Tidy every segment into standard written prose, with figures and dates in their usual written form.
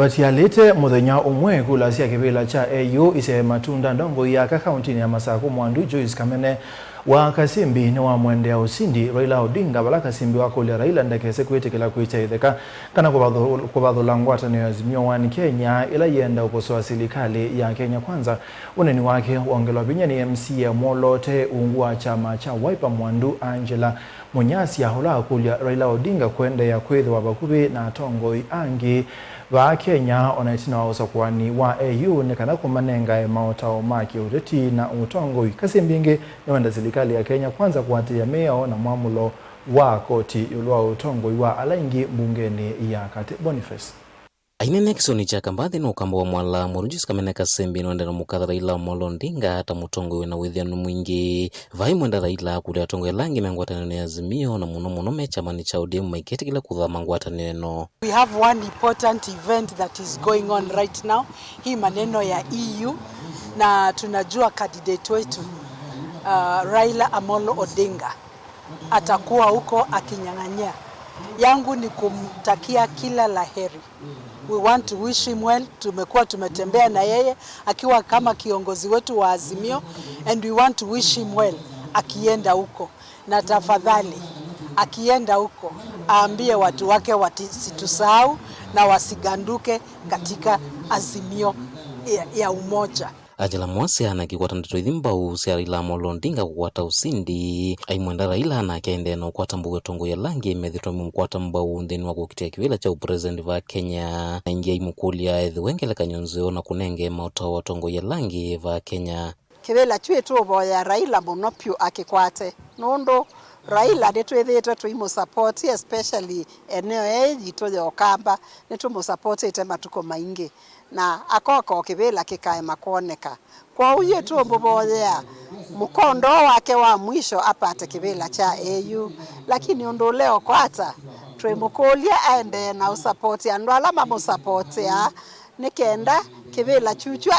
Batialite muthenya umwe kulasia kibila cha AU ise matunda ndongo ya kaunti ya Masako Mwandu Joyce Kamene wa Kasimbi ni wa mwendea usindi Raila Odinga bala Kasimbi wako ile Raila ndekese kwetekela kuitaitheka kana kubadho langwata ni Azimio One Kenya ila yenda ukosoa serikali ya Kenya Kwanza uneni wake waongelwa binyani MC ya Molote ungua chama cha Wiper Mwandu Angela Munyasi ya hola kulia Raila Odinga kwende ya kwethe wa bakubi na tongoi angi wa Kenya onaitina wa usakwani wa AU nekana kumanenga maotao maki ureti na utongoi Kasimbingi yawenda serikali ya Kenya Kwanza kuwatia meo na mwamulo wa koti yulua utongoi wa alaingi bungeni ya Kati Boniface. Aine Nexon cha kambathi no kamba wa mwala Joyce Kamene Kasembi no ndena mukatha Raila Amolo Odinga hata mutongo wena withianu mwingi vai mwenda Raila kuria tongo elangi mangwatanano ya Azimio na muno mechamani cha ODM maiketikila kutha mangwatanano. We have one important event that is going on right now. Hii maneno ya EU na tunajua candidate wetu Raila Amolo Odinga atakuwa huko akinyang'anyia. Yangu ni kumtakia kila laheri. We want to wish him well. Tumekuwa tumetembea na yeye akiwa kama kiongozi wetu wa Azimio and we want to wish him well akienda huko. Na tafadhali akienda huko aambie watu wake wasitusahau na wasiganduke katika Azimio ya umoja. Ajala Mwasi anakikwata ndeto ithimba usia Raila Amolo Odinga kukwata usindi aimwenda Raila na kende na ukwata mbuga tongo ya langi methitwa mkwata mbau ndeni wa kukitia kiwila cha upresident va Kenya na ingia imukulia ethiwengele kanyonzeo na kunenge mautao wa tongo ya langi va Kenya. Kiwila chwetu boya Raila monopio akikwate nondo Raila netwethete tuimo support especially eneo jito ya Okamba netumo support ite matuko maingi na akoko kibela kikae makoneka kwa uye tu mboboya mkondo wake wa mwisho apate kibela cha AU lakini ondo leo kwata twemukolia aende na usupport andu alama mo support ya nikenda kibela chuchwa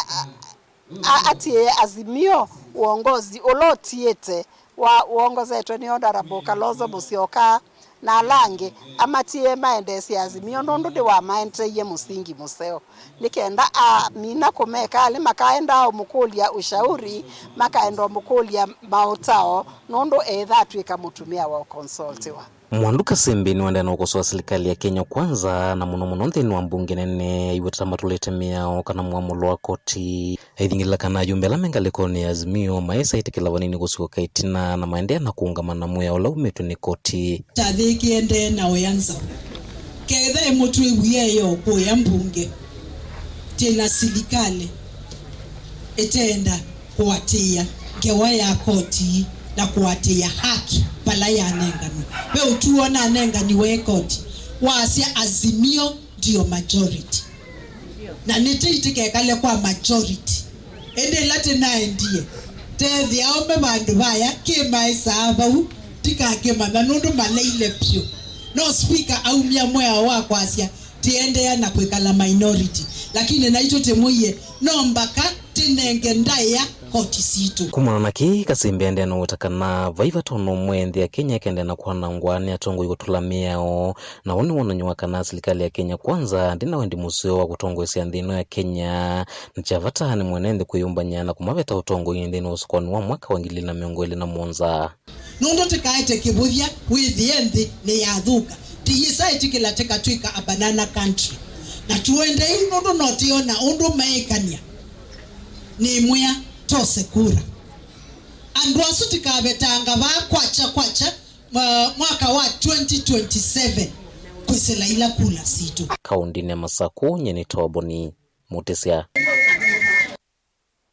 atie Azimio uongozi olotiete wa uongozi wetu ni Honorable Kalonzo Musyoka na lange amatie maendesi ya Azimio nondo de wa maente ye musingi museo nikenda mina kumeka ali makaenda mukulia ushauri makaenda mukulia maotao nondo atwika mutumia wa consultiwa. Mwandu Kasembi ni wanda na ukosoa serikali ya Kenya Kwanza na muno nthini wa mbunge nene iweta matulete miao kana mwamulo wa koti aithingila kana yumbela mengalekoni ya Azimio maesa itikila wanini kusuko kaitina na maendea na kuungamana muya ola umetu ni koti tathiki ende na oyanza kethe mutu wiyeyo kuya mbunge tena serikali etenda kuatia kewa ya koti na kuatia haki pala ya nengani we utuona nengani we koti wasia Azimio ndio majority na nititike kale kwa majority ende late na ndie tethi aombe bandu baya kima isabau tikakema na nundu maleile pio no speaker au mia moya wa kwasia tiende ya na kwekala minority lakini na hicho temuye no mbaka tinenge ndaya koti situ kumana naki Kasembi ende na utakana vaiva tono mwende ya Kenya kende na kuana ngwani atongo yukotulamia na wani wananyua kana serikali ya Kenya Kwanza ndina wendi museo wa kutongo isi andino ya Kenya nchavata ni mwenende kuyumbanya na kumaveta utongo yendino usukwani wa mwaka wangili na miongoili na mwonza nondo tikaete kibuthia withiendi ni yathuka tiyisa itikila teka tuika a banana country na tuende hii nondo notiona undu maekania ni mwya tose kura andu asu tikabetanga ba kwacha mwaka wa 2027 kwisela ila kula situ kaundine Masako nyeni Toboni Mutesia.